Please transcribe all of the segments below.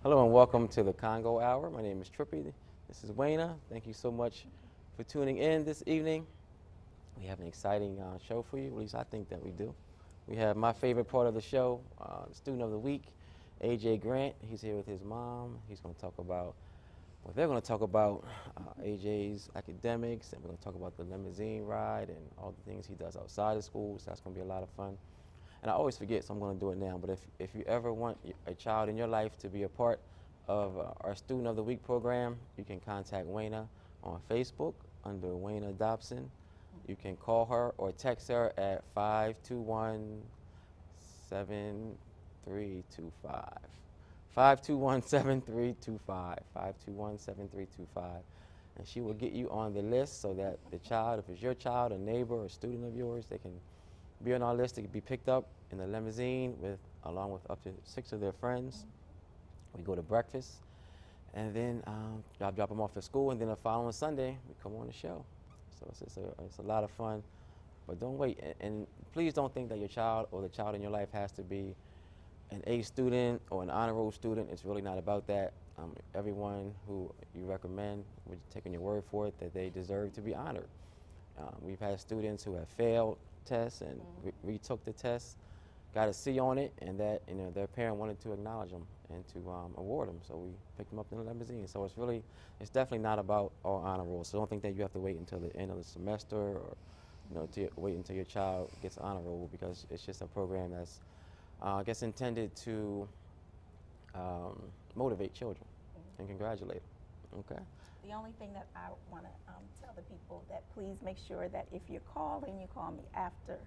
Hello and welcome to the Congo Hour. My name is Trippy. This is Wayna. Thank you so much for tuning in this evening. We have an exciting show for you, at least I think that we do. We have my favorite part of the show, Student of the Week, AJ Grant. He's here with his mom. He's going to talk about, well, they're going to talk about AJ's academics, and we're going to talk about the limousine ride and all the things he does outside of school, so that's going to be a lot of fun. And I always forget, so I'm going to do it now. But if you ever want a child in your life to be a part of our Student of the Week program, you can contact Wayna on Facebook under Wayna Dobson. You can call her or text her at 521-7325. 521-7325. 521-7325. And she will get you on the list so that the child, if it's your child, a neighbor, or a student of yours, they can be on our list to be picked up in the limousine along with up to 6 of their friends. We go to breakfast, and then drop them off at school, and then the following Sunday, we come on the show. So it's a lot of fun, but don't wait. And please don't think that your child or the child in your life has to be an A student or an honor roll student. It's really not about that. Everyone who you recommend, we're taking your word for it, that they deserve to be honored. We've had students who have failed tests and retook the test, got a C on it, and that their parent wanted to acknowledge them and to award them. So we picked them up in the limousine. So it's definitely not about our honor roll. So don't think that you have to wait until the end of the semester or to wait until your child gets honor roll, because it's just a program that's I guess intended to motivate children and congratulate them. Okay. The only thing that I want to tell the people that please make sure that if you're calling, you call me after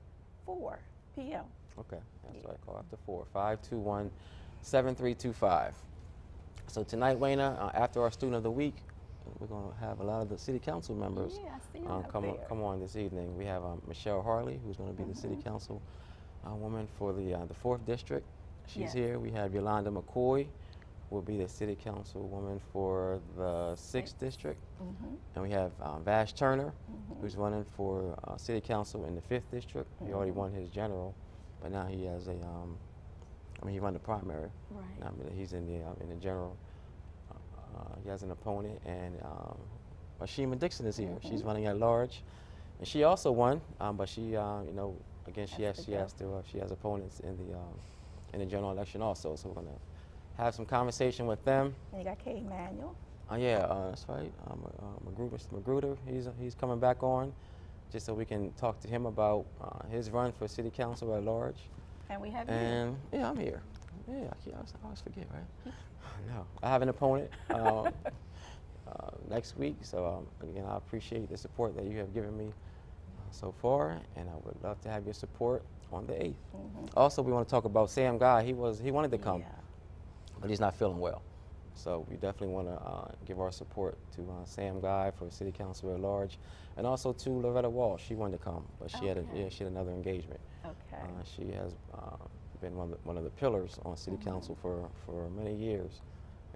4 p.m. Okay, that's right. Call after 4. 521-7325. So tonight, Wayna, after our Student of the Week, we're going to have a lot of the city council members come on this evening. We have Michelle Harley, who's going to be the city council woman for the 4th district. She's here. We have Yolanda McCoy, will be the city council woman for the 6th district. And we have Vash Turner, who's running for city council in the 5th district. He already won his general, but now he has he won the primary. Right. Now, he's in the general. He has an opponent, and Ashima Dixon is here. She's running at large, and she also won, but she, again, she has opponents in the general election also. So we're gonna have some conversation with them. And you got K. Manuel. That's right. Mr. Magruder, he's coming back on, just so we can talk to him about his run for city council at large. And we have you. Yeah, I'm here. Yeah, I always forget, right? No, I have an opponent next week. So again, I appreciate the support that you have given me so far, and I would love to have your support on the 8th. Also, we want to talk about Sam Guy. He wanted to come. But he's not feeling well. So we definitely want to give our support to Sam Guy for city council at large, and also to Loretta Walsh. She wanted to come, but she had another engagement. Okay. She has been one of the pillars on city council for many years,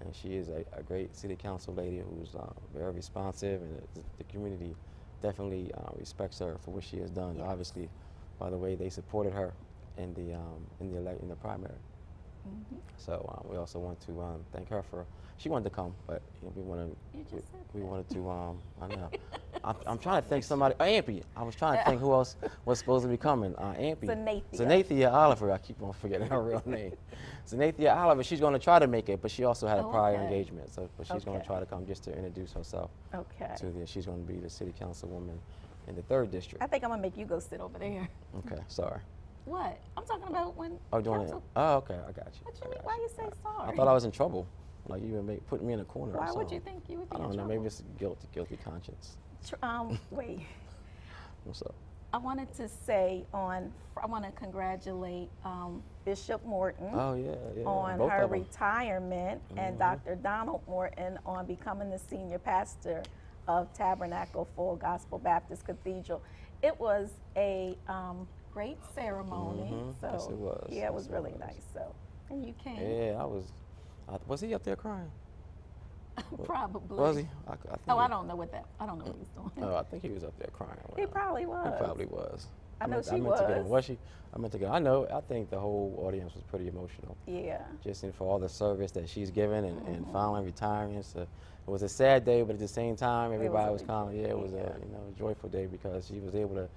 and she is a great city council lady who's very responsive, and the community definitely respects her for what she has done. Obviously, by the way they supported her in the primary. So we also want to thank her for. She wanted to come, but we wanted to. I know. I'm trying to think somebody. Ampy. I was trying to think who else was supposed to be coming. Ampy. Zanathia Oliver. I keep on forgetting her real name. Zanathia Oliver. She's going to try to make it, but she also had a prior engagement. So, but she's going to try to come just to introduce herself. Okay. She's going to be the city councilwoman in the 3rd district. I think I'm gonna make you go sit over there. Okay. Sorry. What? I'm talking about when. Oh, doing it. Oh, okay. I got you. What you mean? Why you say sorry? I thought I was in trouble. Like you were putting me in a corner. Why would you think you would be in trouble? I don't know. Maybe it's guilty conscience. Wait. What's up? I wanted to say I want to congratulate Bishop Morton on both her of them. retirement and Dr. Donald Morton on becoming the senior pastor of Tabernacle Full Gospel Baptist Cathedral. It was a great ceremony. So yes, it was. Yeah, it was really nice. So, and you came. Yeah, I was. Was he up there crying? Probably. Was he? I think I don't know what that. I don't know what he's doing. No, I think he was up there crying. He probably was. He probably was. I know she meant to get was. she? I meant to get. I think the whole audience was pretty emotional. Yeah. Just for all the service that she's given and finally retiring. So it was a sad day, but at the same time, everybody was kind of it was a joyful day because she was able to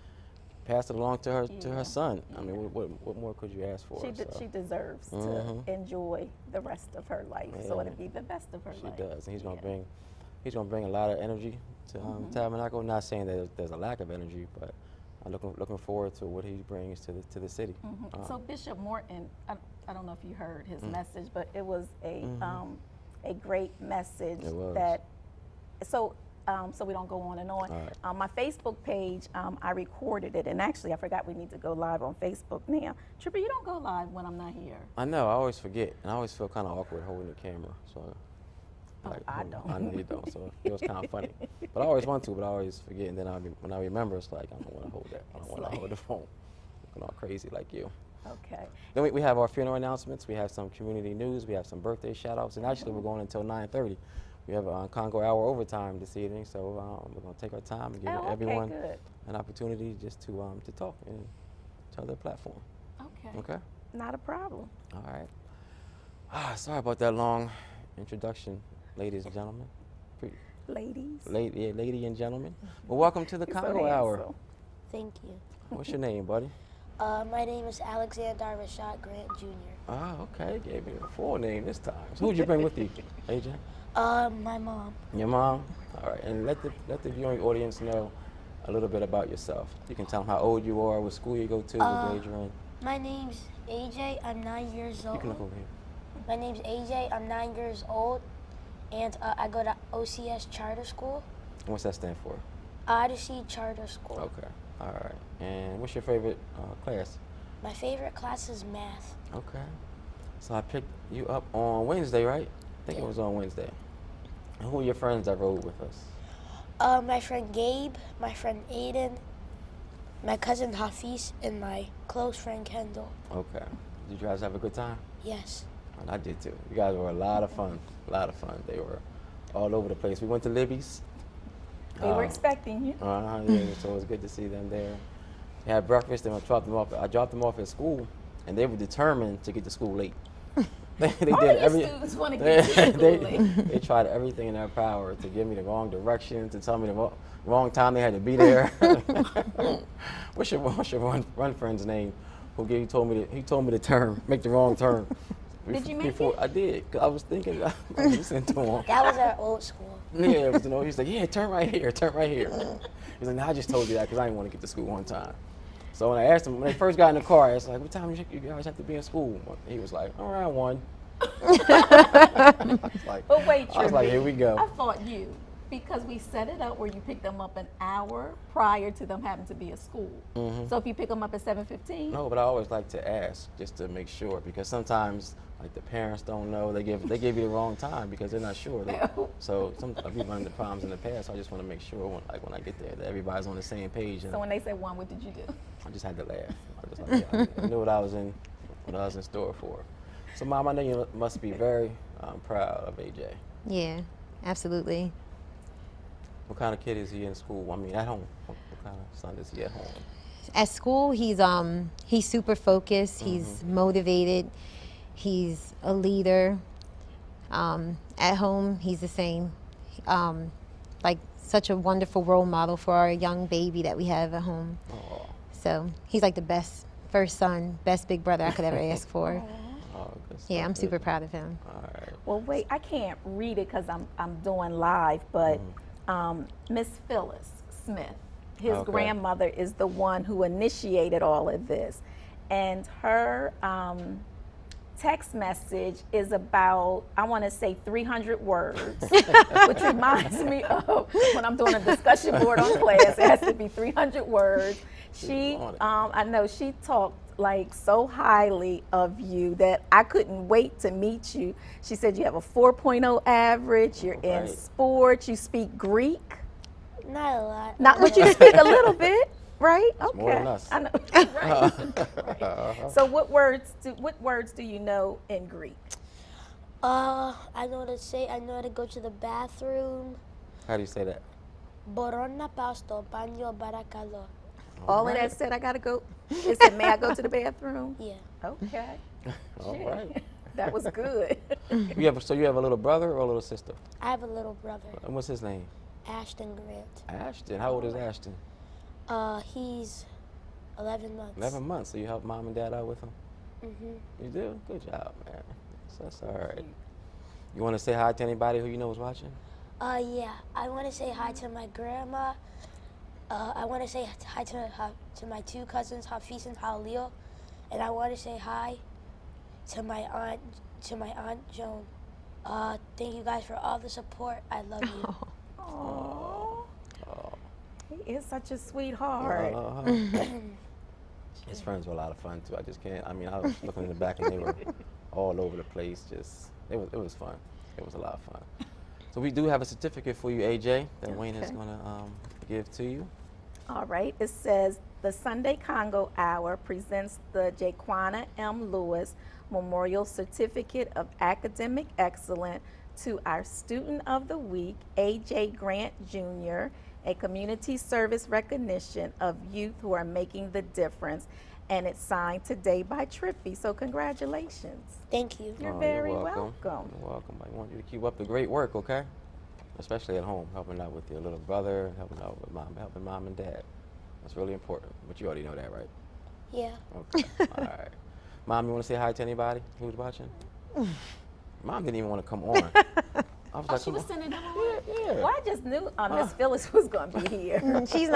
pass it along to her son. I mean, what more could you ask for? She deserves to enjoy the rest of her life, so it'll be the best of her life. She does, and he's gonna bring a lot of energy to Tabernacle. Not saying that there's a lack of energy, but I'm looking forward to what he brings to the city. So Bishop Morton, I don't know if you heard his message, but it was a great message. It was. So we don't go on and on. Right. My Facebook page, I recorded it, and actually I forgot we need to go live on Facebook now. Tripper, you don't go live when I'm not here. I know. I always forget, and I always feel kind of awkward holding the camera. So. I don't. I know you don't, so it was kind of funny. But I always want to, but I always forget, and then when I remember, it's like, I don't want to hold that. I don't want to hold the phone. Looking all crazy like you. Okay. Then we have our funeral announcements. We have some community news. We have some birthday shout-outs. And actually, we're going until 9:30. We have a Congo Hour overtime this evening, so we're going to take our time and give everyone an opportunity just to talk and tell their platform. Okay. Okay? Not a problem. All right. Sorry about that long introduction. Ladies and gentlemen. Ladies. Lady and gentlemen. Well, welcome to the Congo Hour. Thank you. What's your name, buddy? My name is Alexander Rashad Grant Jr. Okay. Gave me a full name this time. So who'd you bring with you, AJ? My mom. Your mom? All right. And let the viewing audience know a little bit about yourself. You can tell them how old you are, what school you go to, what grade you're in. My name's AJ. I'm 9 years old. You can look over here. My name's AJ. I'm 9 years old. And I go to OCS Charter School. And what's that stand for? Odyssey Charter School. Okay. All right. And what's your favorite class? My favorite class is math. Okay. So I picked you up on Wednesday, right? I think it was on Wednesday. And who are your friends that rode with us? My friend Gabe, my friend Aiden, my cousin Hafiz, and my close friend Kendall. Okay. Did you guys have a good time? Yes. And I did too. You guys were a lot of fun. A lot of fun. They were all over the place. We went to Libby's. We were expecting you. Yeah, so it was good to see them there. We had breakfast, and I dropped them off. I dropped them off at school, and they were determined to get to school late. They Students want to get to school late. They tried everything in their power to give me the wrong direction, to tell me the wrong time they had to be there. What's your run friend's name? He told me to turn, make the wrong turn. Did you make it? I did, 'cause I was thinking, I was listening to him. That was our old school. Yeah, it was, he's like, yeah, turn right here, turn right here. He's like, no, I just told you that because I didn't want to get to school on time. So when I asked him, when they first got in the car, I was like, what time you guys have to be in school? He was like, around 1. But wait, I was like, here we go. I thought you, because we set it up where you pick them up an hour prior to them having to be at school. So if you pick them up at 7:15. No, but I always like to ask just to make sure, because sometimes like the parents don't know, they give you the wrong time because they're not sure. So we've run into problems in the past. So I just want to make sure when I get there that everybody's on the same page. And So when they said 1, what did you do? I just had to laugh. I was like, yeah, I knew what I was in store for. So, Mom, I know you must be very proud of AJ. Yeah, absolutely. What kind of kid is he in school? I mean, at home. What kind of son is he at home? At school, he's super focused. He's motivated. He's a leader. At home, he's the same. Like such a wonderful role model for our young baby that we have at home. Oh. So he's like the best first son, best big brother I could ever ask for. Oh, good stuff. Yeah, I'm super proud of him. All right. Well, wait, I can't read it because I'm doing live, but Miss Phyllis Smith, his Okay. grandmother, is the one who initiated all of this. And her text message is about, I want to say 300 words, which reminds me of when I'm doing a discussion board on class, it has to be 300 words. I know she talked like so highly of you that I couldn't wait to meet you. She said you have a 4.0 average, you're in sports, you speak Greek. Not a lot. Not, but you speak a little bit, right? It's more than us. I know. Right. So what words do you know in Greek? I know what to say. I know how to go to the bathroom. How do you say that? Μπορώ να πάω στο μπάνιο παρακαλώ. All of that said, I gotta go. It said, may I go to the bathroom? Yeah. Okay. All Shit. right. That was good. So you have a little brother or a little sister? I have a little brother, And what's his name? Ashton Grant. Ashton. How old is Ashton? He's 11 months. 11 months. So you help mom and dad out with him? Mm-hmm. You do? Good job, man. So that's all right. You want to say hi to anybody who you know is watching? Yeah. I want to say hi to my grandma. I want to say hi to my two cousins, Hafiz and Halil, and I want to say hi to my aunt Joan. Thank you guys for all the support. I love you. Aww. He is such a sweetheart. His friends were a lot of fun too. I just can't. I mean, I was looking in the back and they were all over the place. It was fun. It was a lot of fun. So we do have a certificate for you, AJ, that Wayne is going to give to you. All right. It says the Sunday Congo Hour presents the Jaquana M. Lewis Memorial Certificate of Academic Excellence to our Student of the Week, AJ Grant Jr., a community service recognition of youth who are making the difference. And it's signed today by Trippy. So congratulations. Thank you. You're very welcome. You're welcome. I want you to keep up the great work, okay? Especially at home, helping out with your little brother, helping out with helping mom and dad. That's really important. But you already know that, right? Yeah. Okay. All right. Mom, you want to say hi to anybody who's watching? Mom didn't even want to come on. I was like, She was come on. sending them on. Yeah. Well, I just knew Miss Phyllis was going to be here. She's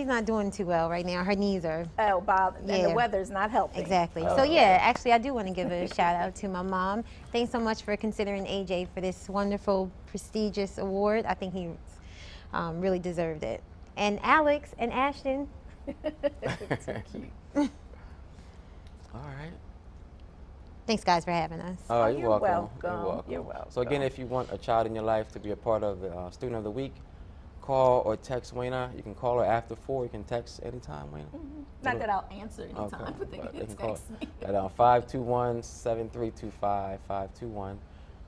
not doing too well right now. Her knees are Oh, Bob, and the Yeah. weather's not helping. exactly. So yeah, actually I do want to give a shout out to my mom. Thanks so much for considering AJ for this wonderful, prestigious award. I think he really deserved it. And Alex and Ashton. All right. Thanks guys for having us. Oh, you're welcome. welcome. You're welcome. So again, if you want a child in your life to be a part of the Student of the Week, call or text Wayna. You can call her after 4. You can text anytime, Wayna. Not that I'll answer anytime, Okay, but they but can call text me. at 521-7325,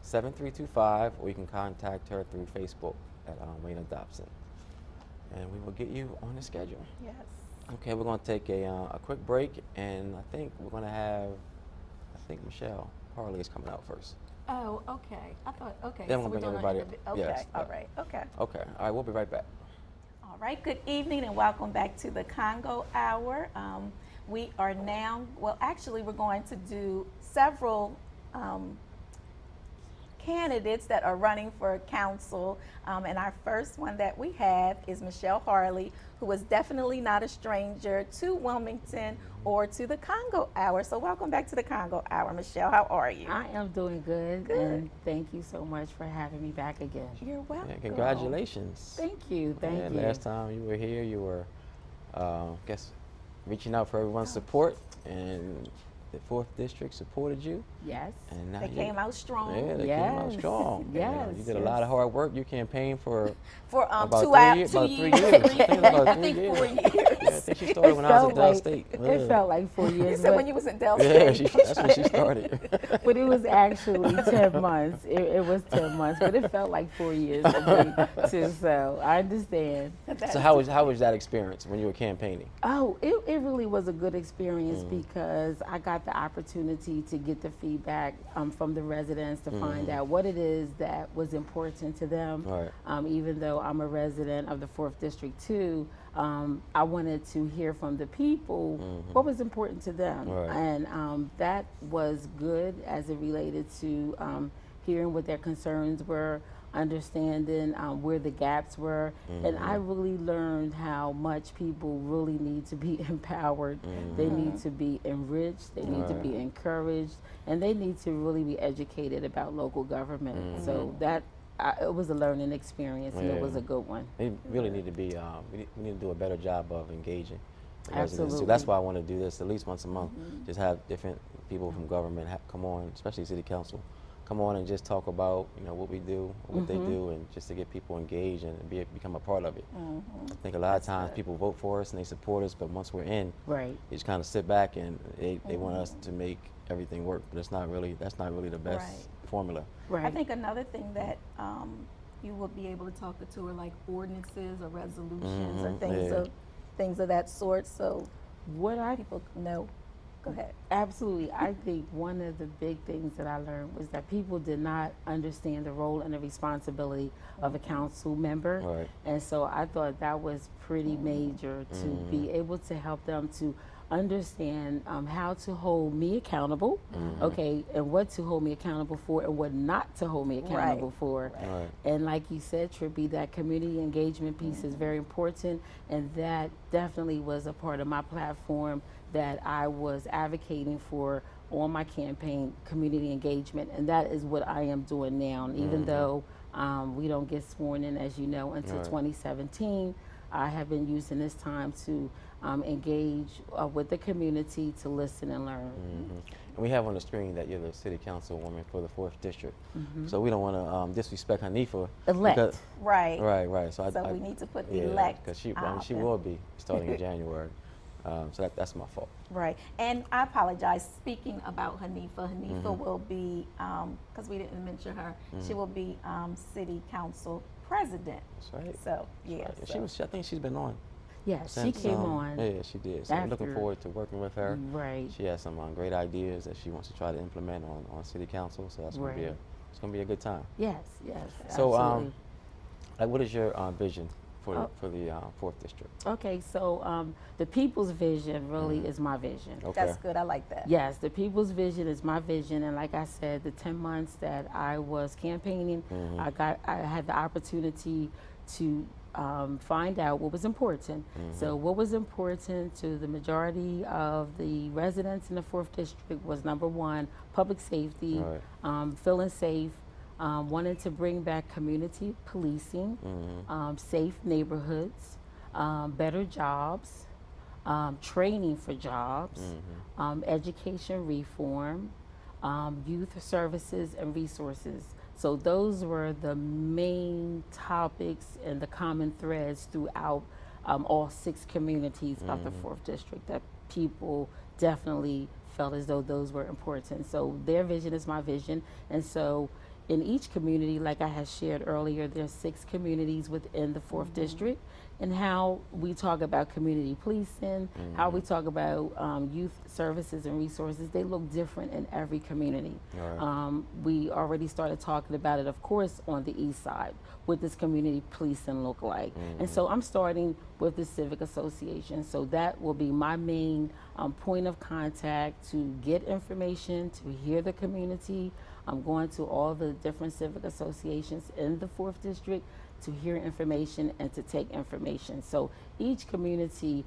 521-7325, or you can contact her through Facebook at Wayna Dobson. And we will get you on the schedule. Yes. Okay, we're going to take a quick break, and I think we're going to have, Michelle Harley is coming out first. Oh, okay. I thought, okay. Then so we'll bring doing everybody an up. Okay, Yes, all yeah. right, okay. Okay, all right, we'll be right back. All right, good evening and welcome back to the Congo Hour. We are now, well, actually, we're going to do several candidates that are running for council. And our first one that we have is Michelle Harley, who is definitely not a stranger to Wilmington or to the Congo Hour. So welcome back to the Congo Hour. Michelle, how are you? I am doing good, and thank you so much for having me back again. You're welcome. Yeah, congratulations. Thank you, thank you. Last time you were here, you were, reaching out for everyone's support, and the 4th District supported you. Yes. And now They came out strong. Yeah, they came out Yes. strong. And, Yes, you did a lot of hard work. You campaigned for For about 2 3 years, years. 2 About 3 years. years. I think it was about I 3 think years. 4 years. Yeah, I think she started when I was at Dell State. It felt like 4 You years. said but, when you was in Dell Yeah, State. that's when she started. but it was actually 10 months. It was 10 months, but it felt like 4 years to me too. So I understand. So how was that experience when you were campaigning? Oh, it really was a good experience because I got the opportunity to get the feedback from the residents to find out what it is that was important to them. Right. Even though I'm a resident of the 4th District too, I wanted to hear from the people what was important to them. Right. And that was good as it related to hearing what their concerns were, understanding where the gaps were, and I really learned how much people really need to be empowered. They need to be enriched, they need to be encouraged, and they need to really be educated about local government. So that it was a learning experience, and it was a good one. They really need to be, we need to do a better job of engaging the residents. So Absolutely. that's why I want to do this at least once a month. Just have different people from government come on, especially city council, come on and just talk about what we do, what they do, and just to get people engaged and become a part of it. I think a lot of times people vote for us and they support us, but once we're in, Right. they just kind of sit back and they want us to make everything work, but that's not really the best Right. formula. Right. I think another thing that you will be able to talk to are like ordinances or resolutions or things yeah. things of that sort, so What I people know. Go ahead. Absolutely. I think one of the big things that I learned was that people did not understand the role and the responsibility of a council member. Right. And so I thought that was pretty major to be able to help them to understand how to hold me accountable, okay, and what to hold me accountable for and what not to hold me accountable for. Right. And like you said, Trippy, that community engagement piece is very important, and that definitely was a part of my platform that I was advocating for on my campaign, community engagement, and that is what I am doing now. And even though we don't get sworn in, as you know, until Right. 2017, I have been using this time to engage with the community to listen and learn. And we have on the screen that you're the city councilwoman for the 4th district. So we don't want to disrespect Hanifa. Elect. because- Right. Right. So we need to put yeah, elect because she out. will be starting in January. So that's my fault. Right, and I apologize. Speaking about Hanifa will be, because we didn't mention her, she will be city council president. That's right. So, yeah. Right. so- I think she's been on. Yeah, she since, came on. Yeah, she did. So I'm looking after- forward to working with her. Right. She has some great ideas that she wants to try to implement on city council. So that's gonna be Right. it's gonna be a good time. Yes, yes. So absolutely. like, what is your vision for Oh. for the 4th district? Okay, so the people's vision really is my vision. Okay. That's good. I like that. Yes, the people's vision is my vision, and like I said, the 10 months that I was campaigning, I had the opportunity to find out what was important. So what was important to the majority of the residents in the 4th district was, number one, public safety, Right. feeling safe, wanting to bring back community policing, safe neighborhoods, better jobs, training for jobs, education reform, youth services and resources. So those were the main topics and the common threads throughout all 6 communities of the 4th district that people definitely felt as though those were important. So their vision is my vision. And so in each community, like I had shared earlier, there's 6 communities within the 4th district, and how we talk about community policing, how we talk about youth services and resources, they look different in every community. Right. We already started talking about it, of course, on the east side. What does community policing look like? And so I'm starting with the Civic Association. So that will be my main point of contact to get information, to hear the community. I'm going to all the different civic associations in the 4th district to hear information and to take information. So each community,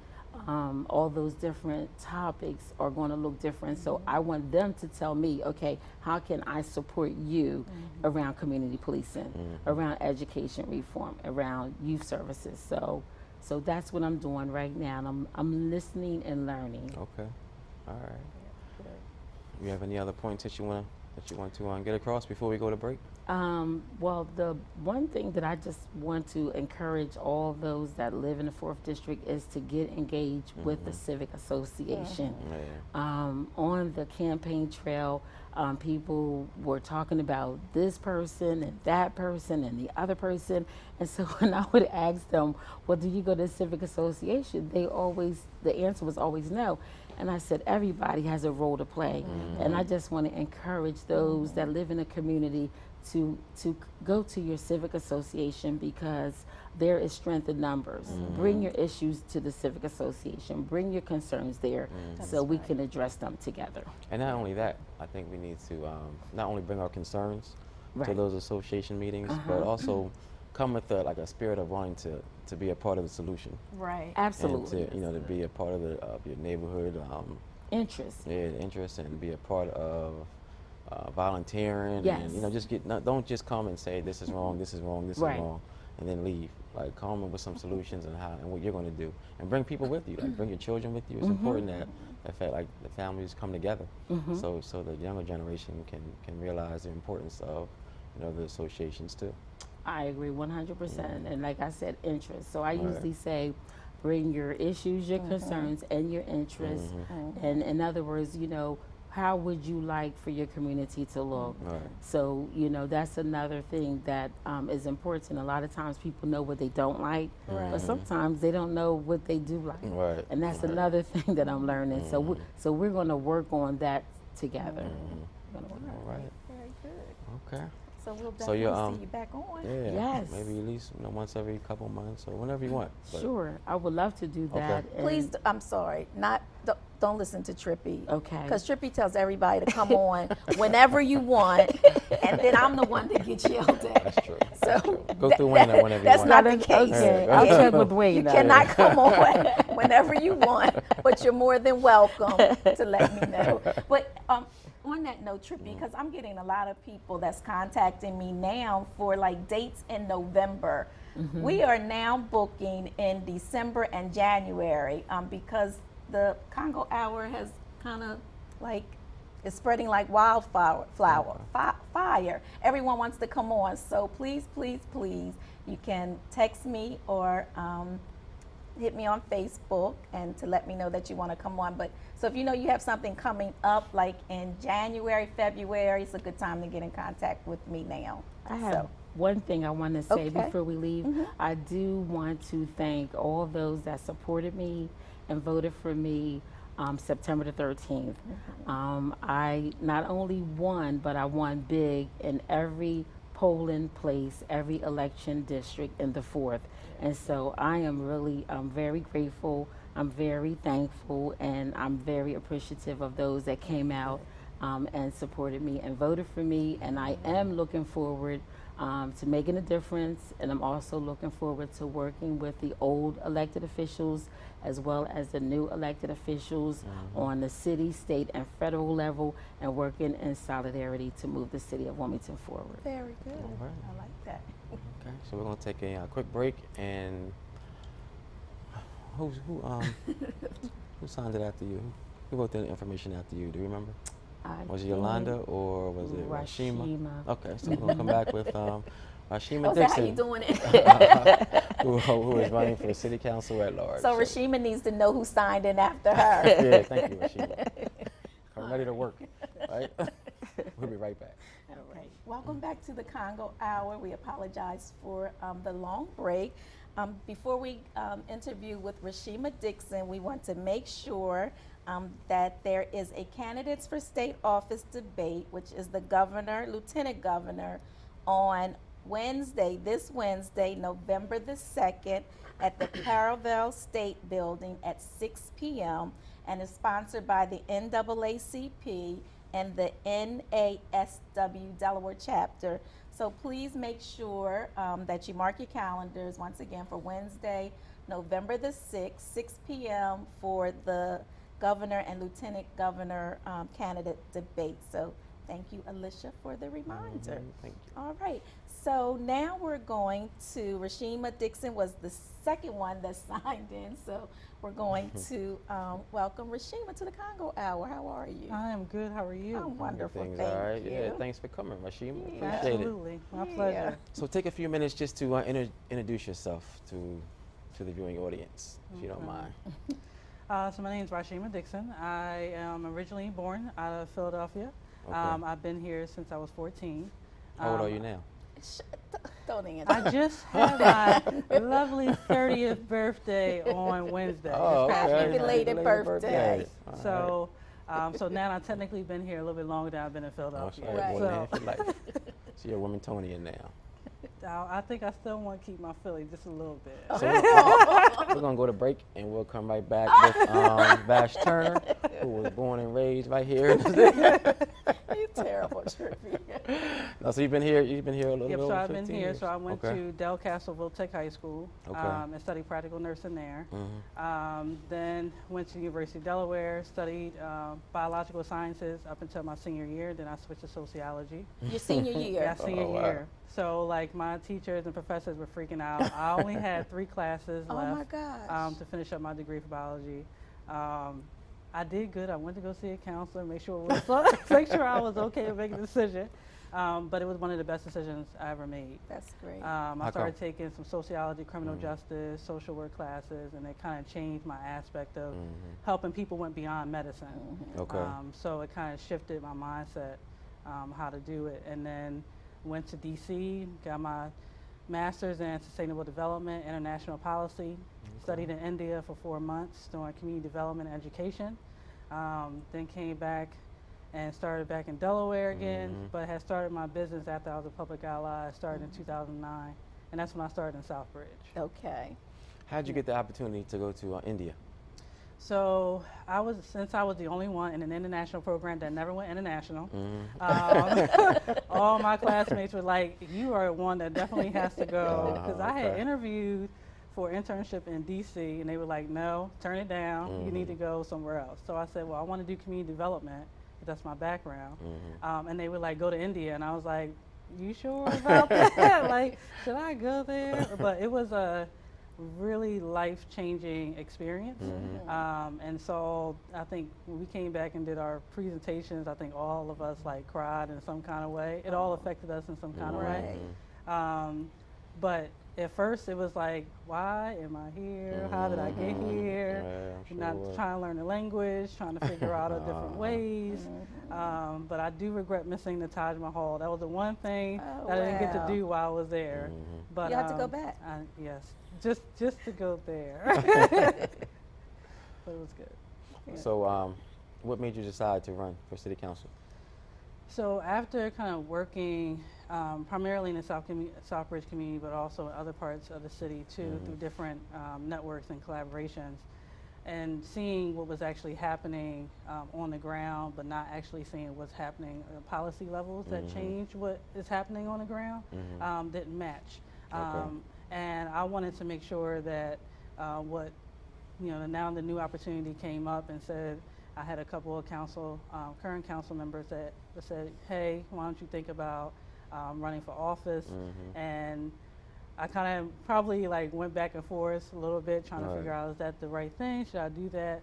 all those different topics are going to look different. So I want them to tell me, okay, how can I support you around community policing, around education reform, around youth services. So that's what I'm doing right now, and I'm listening and learning. Okay. All right. You have any other points that you want to get across before we go to break? Well, the one thing that I just want to encourage all those that live in the 4th district is to get engaged with the Civic Association. On the campaign trail, people were talking about this person and that person and the other person. And so when I would ask them, well, do you go to the Civic Association? The answer was always no. And I said, everybody has a role to play. And I just want to encourage those that live in a community to go to your civic association, because there is strength in numbers. Bring your issues to the civic association. Bring your concerns there so we can address them together. And not only that, I think we need to not only bring our concerns to Right. those association meetings, but also come with a spirit of wanting to be a part of the solution. Right. Absolutely. And to be a part of your neighborhood. Interest. Yeah, interest, and be a part of volunteering. Yes. And just don't just come and say this is wrong, this is wrong, this Right. is wrong, and then leave. Like, come up with some solutions and what you're going to do, and bring people with you. Like, bring your children with you. It's important that the families come together, so the younger generation can realize the importance of the associations too. I agree 100%. And like I said, interest. So I usually say, bring your issues, your concerns, and your interests. And in other words, how would you like for your community to look? Right. So, you know, that's another thing that is important. A lot of times people know what they don't like, but sometimes they don't know what they do like. Right. And that's another thing that I'm learning. So we're going to work on that together. We're gonna work on All right. Very good. Okay. So we'll So you're, definitely see you back on. Yeah. Yes. Maybe at least once every couple months or whenever you want. But Sure, I would love to do that. and- Please, I'm sorry, don't listen to Trippy. Okay. Because Trippy tells everybody to come on whenever you want, and then I'm the one that gets yelled at. That's true. So That's true. Go through Wayne whenever you that's want. not the case. Okay, Yeah. I'll Yeah. check with Wayne. You now. cannot come on whenever you want, but you're more than welcome to let me know. But on that note, Trippy, because I'm getting a lot of people that's contacting me now for like dates in November. We are now booking in December and January because the Congo Hour has kind of like it's spreading like wildfire. Fire. Everyone wants to come on, so please, please, please, you can text me or hit me on Facebook and to let me know that you want to come on. But so if you know you have something coming up like in January, February, it's a good time to get in contact with me now. I have So, one thing I want to say Okay. before we leave. I do want to thank all those that supported me and voted for me September the 13th. I not only won, but I won big in every polling place, every election district in the 4th. And so I am really very grateful. I'm very thankful, and I'm very appreciative of those that came out and supported me and voted for me. And I am looking forward to making a difference, and I'm also looking forward to working with the old elected officials as well as the new elected officials on the city, state, and federal level, and working in solidarity to move the city of Wilmington forward. very good. All right. I like that. Okay. So we're gonna take a quick break and who signed it after you? Who wrote the information after you? Do you remember? Was it Yolanda or was it Rashima? Rashima. Okay, so we're gonna come back with Rashima Oh, is that how you Dixon, doing it? who is running for city council at large. So Rashima needs to know who signed in after her. Yeah, thank you, Rashima. I'm ready to work. Right? We'll be right back. All right. Welcome back to the Congo Hour. We apologize for the long break. Before we interview with Rashima Dixon, we want to make sure that there is a candidates for state office debate, which is the governor, lieutenant governor, on this Wednesday, November the 2nd, at the Paravel State Building at 6 p.m. and is sponsored by the NAACP and the NASW Delaware chapter. So please make sure that you mark your calendars once again for Wednesday, November the 6th, 6 p.m. for the governor and lieutenant governor candidate debate. So thank you, Alicia, for the reminder. Thank you. All right. So now we're going to, Rashima Dixon was the second one that signed in. So we're going to welcome Rashima to the Congo Hour. How are you? I am good. How are you? I'm wonderful. Everything's Thank all right. you. Yeah, thanks for coming, Rashima. Yeah. Appreciate it. Absolutely. My pleasure. So take a few minutes just to introduce yourself to the viewing audience, if you don't mind. So my name is Rashima Dixon. I am originally born out of Philadelphia. Okay. I've been here since I was 14. How old are you now? Don't answer. I just had my lovely 30th birthday on Wednesday. Oh, this past okay. Wednesday. Belated birthday. All right. So, so now I've technically been here a little bit longer than I've been in Oh, Philadelphia. sorry, Right. more than So half your life. So you're a Wilmingtonian now. I think I still want to keep my Philly just a little bit. So we're gonna go to break and we'll come right back with Vash Turner, who was born and raised right here. You're terrible, Trippy. No, so you've been here a little Yep, bit so over I've been 15 here. years. So I went Okay. to Del Castleville Tech High School Okay. and studied practical nursing there. Mhm. Then went to University of Delaware, studied biological sciences up until my senior year. Then I switched to sociology. Your senior year. Yeah, senior Oh, wow. year. So like my teachers and professors were freaking out. I only had 3 classes Oh left my gosh. to finish up my degree for biology. I did good. I went to go see a counselor, make sure I was okay to make a decision. But it was one of the best decisions I ever made. That's great. I started taking some sociology, criminal justice, social work classes, and it kind of changed my aspect of helping people went beyond medicine. Okay. So it kind of shifted my mindset how to do it. And then went to DC, got my master's in sustainable development, international policy, studied in India for 4 months doing community development and education. Then came back and started back in Delaware again, but had started my business after I was a public ally. I started in 2009, and that's when I started in Southbridge. Okay. How'd you get the opportunity to go to India? So since I was the only one in an international program that never went international, all my classmates were like, "You are one that definitely has to go," because I had interviewed for internship in DC, and they were like, "No, turn it down. You need to go somewhere else." So I said, "Well, I want to do community development. That's my background." And they were like, "Go to India," and I was like, "You sure about that? Like, should I go there?" But it was a really life-changing experience. And so I think when we came back and did our presentations, I think all of us like cried in some kind of way. It all affected us in some kind of way. But at first it was like, why am I here? How did I get here? Not trying to learn the language, trying to figure out different ways. But I do regret missing the Taj Mahal. That was the one thing that I didn't get to do while I was there. But you have to go back. Yes, just to go there. But it was good. Yeah. So what made you decide to run for city council? So after kind of working primarily in the Southbridge community, but also in other parts of the city too, through different networks and collaborations, and seeing what was actually happening on the ground, but not actually seeing what's happening at policy levels that change what is happening on the ground, didn't match. And I wanted to make sure that now the new opportunity came up and said, I had a couple of current council members that said, hey, why don't you think about running for office? And I kind of probably like went back and forth a little bit trying to figure out, is that the right thing? Should I do that?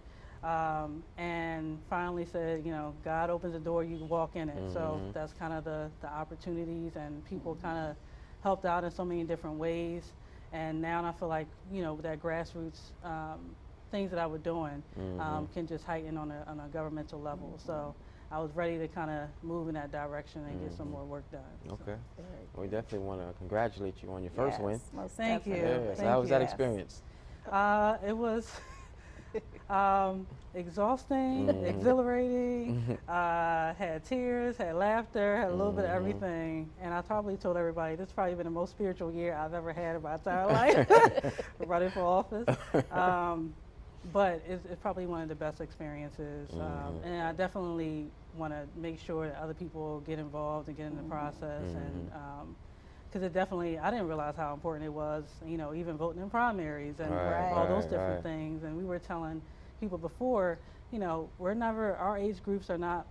And finally said, God opens the door, you can walk in it. So that's kind of the opportunities, and people kind of helped out in so many different ways. And now I feel like, that grassroots things that I was doing can just heighten on a governmental level. So I was ready to kind of move in that direction and get some more work done. Okay. Well, we definitely want to congratulate you on your first win. Thank you. Yeah. So how was that experience? It was exhausting, exhilarating, had tears, had laughter, had a little bit of everything. And I probably told everybody, this has probably been the most spiritual year I've ever had in my entire life, running for office. But it's probably one of the best experiences. And I definitely want to make sure that other people get involved and get in the process. And because it definitely, I didn't realize how important it was, even voting in primaries and all those different things. And we were telling people before, our age groups are not,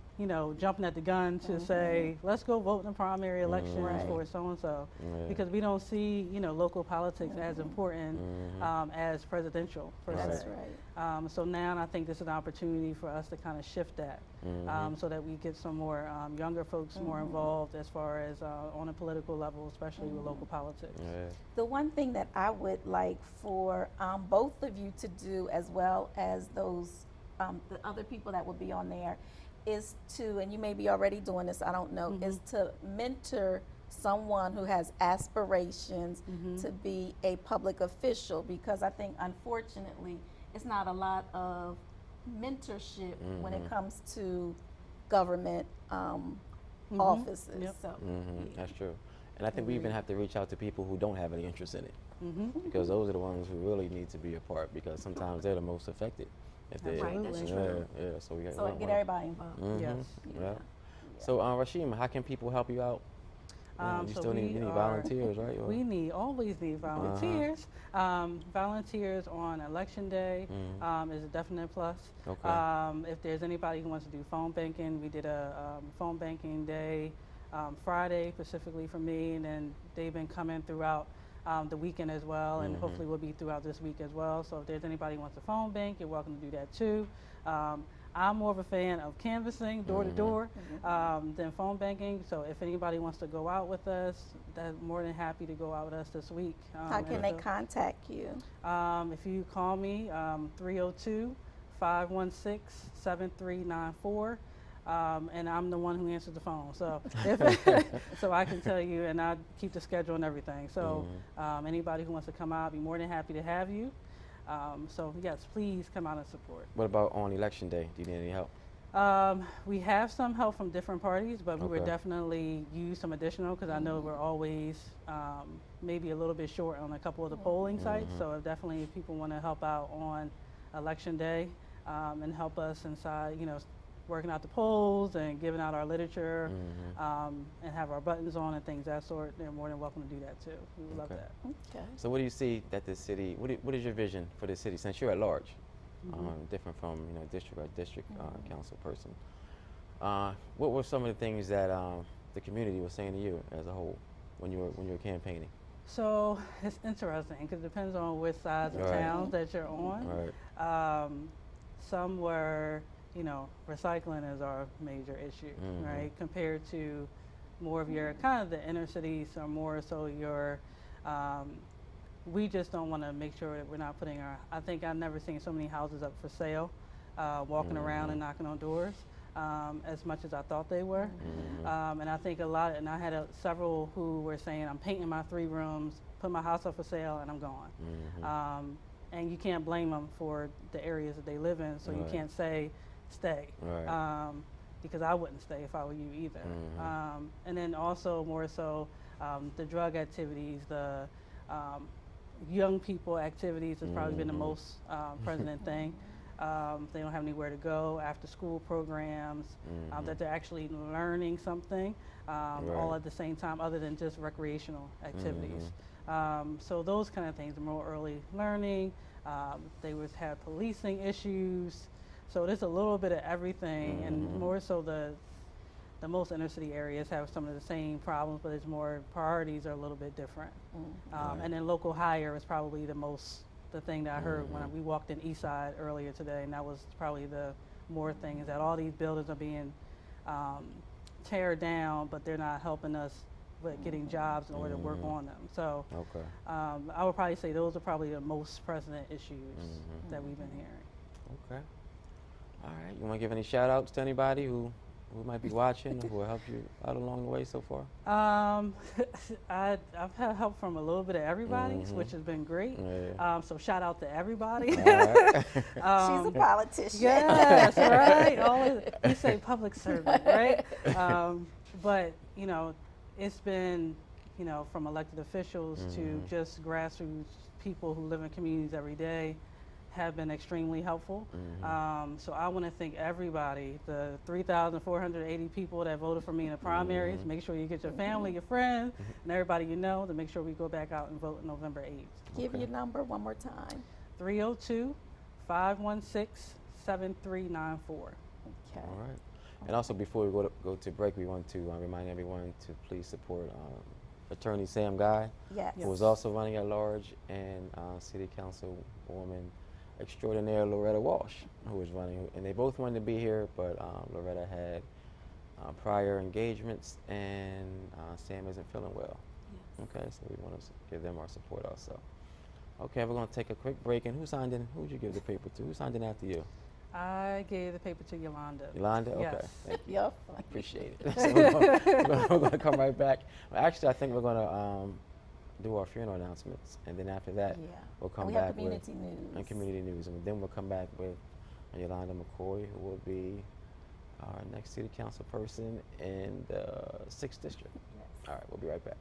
jumping at the gun to say, let's go vote in the primary elections for so-and-so. Because we don't see, local politics as important as presidential, per se. That's right. So now I think this is an opportunity for us to kind of shift that so that we get some more younger folks more involved as far as on a political level, especially with local politics. The one thing that I would like for both of you to do, as well as those the other people that will be on there, is to, and you may be already doing this, I don't know, is to mentor someone who has aspirations to be a public official, because I think unfortunately it's not a lot of mentorship when it comes to government offices. So That's true. And I think we even have to reach out to people who don't have any interest in it, because those are the ones who really need to be a part, because sometimes they're the most affected. If they, that's true. So we so get everybody involved. Yes. Yeah. So Rashima, how can people help you out? You So still need volunteers, right? Or? We always need volunteers. Volunteers on election day is a definite plus. Okay. If there's anybody who wants to do phone banking, we did a phone banking day Friday specifically for me, and then they've been coming throughout the weekend as well, and hopefully will be throughout this week as well. So if there's anybody who wants to phone bank, you're welcome to do that too. I'm more of a fan of canvassing door to door than phone banking. So if anybody wants to go out with us, they're more than happy to go out with us this week. How can they contact you? If you call me, 302-516-7394. And I'm the one who answers the phone, so so I can tell you, and I keep the schedule and everything. So anybody who wants to come out, I'd be more than happy to have you. So yes, please come out and support. What about on election day? Do you need any help? We have some help from different parties, but we would Okay. definitely use some additional because I know we're always maybe a little bit short on a couple of the polling sites. So definitely, if people want to help out on election day and help us inside, working out the polls and giving out our literature and have our buttons on and things of that sort, they're more than welcome to do that too. We would love Okay. that. Okay. So what do you see that the city, what is your vision for the city since you're at large? Different from, district or district council person. What were some of the things that the community was saying to you as a whole when you were campaigning? So it's interesting because it depends on which sides of Right. towns that you're on. Right. Some were, recycling is our major issue, right? Compared to more of your kind of the inner cities or more so your, we just don't want to make sure that we're not putting I think I've never seen so many houses up for sale, walking around and knocking on doors. As much as I thought they were. And I think and I had several who were saying, I'm painting my 3 rooms, put my house up for sale, and I'm gone. And you can't blame them for the areas that they live in, so you can't say, stay. Right. Because I wouldn't stay if I were you either. And then also more so the drug activities, the young people activities has probably been the most prevalent thing. They don't have anywhere to go, after school programs, that they're actually learning something all at the same time other than just recreational activities. So those kind of things, more early learning, they have policing issues. So there's a little bit of everything, and more so the most inner city areas have some of the same problems, but it's more priorities are a little bit different. And then local hire is probably the thing that I heard when we walked in East Side earlier today, and that was probably the more thing, is that all these buildings are being tear down, but they're not helping us with getting jobs in order to work on them. So Okay. I would probably say those are probably the most present issues that we've been hearing. Okay. All right. You want to give any shout outs to anybody who might be watching, who will help you out along the way so far? I've had help from a little bit of everybody, which has been great. Yeah. So shout out to everybody. All right. She's a politician. Yes, right. Always, we say public servant, right? But it's been from elected officials to just grassroots people who live in communities every day have been extremely helpful. So I want to thank everybody, the 3,480 people that voted for me in the primaries. Make sure you get your family, your friends, and everybody you know to make sure we go back out and vote November 8th. Give your number one more time. 302-516-7394. Okay. All right. And also, before we go to break, we want to remind everyone to please support Attorney Sam Guy, Yes. who is also running at large, and City Councilwoman extraordinaire Loretta Walsh, who is running. And they both wanted to be here, but Loretta had prior engagements, and Sam isn't feeling well. Okay, so we want to give them our support also. Okay, we're going to take a quick break. And who signed in? Who did you give the paper to? Who signed in after you? I gave the paper to Yolanda. Yolanda? Okay. Yes. Thank you. Yep. Appreciate it. So we're going to come right back. Well, actually, I think we're going to do our funeral announcements, and then after that, we'll come we back have community with news. and community news, and then we'll come back with Yolanda McCoy, who will be our next city council person in the 6th district. Yes. All right, we'll be right back.